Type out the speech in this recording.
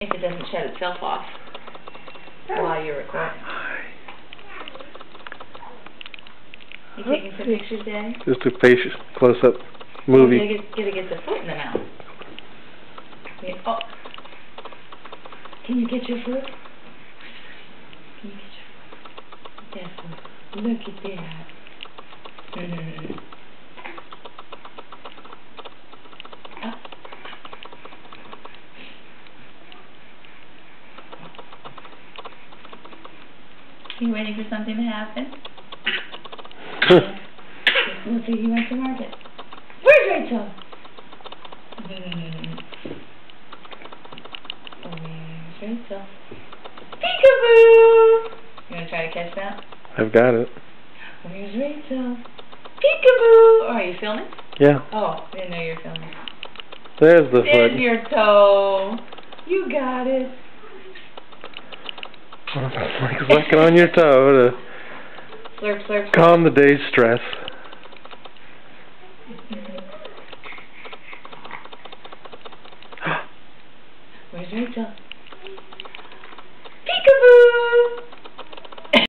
If it doesn't shut itself off while you're recording. You taking some pictures, Daddy? Just a patient close-up movie. You gotta get the foot in the mouth. Oh. Can you get your foot? Can you get your foot? That's look at that. Oh. You waiting for something to happen? Looks like you went to market. Where's Rachel? Where's Rachel? Peekaboo! You want to try to catch that? I've got it. Where's Rachel? Peekaboo! Oh, are you filming? Yeah. Oh, I didn't know you were filming. There's the There's foot. your toe. You got it. Like sucking on your toe to Slurp, slurp, slurp. calm the day's stress. Where's Rachel?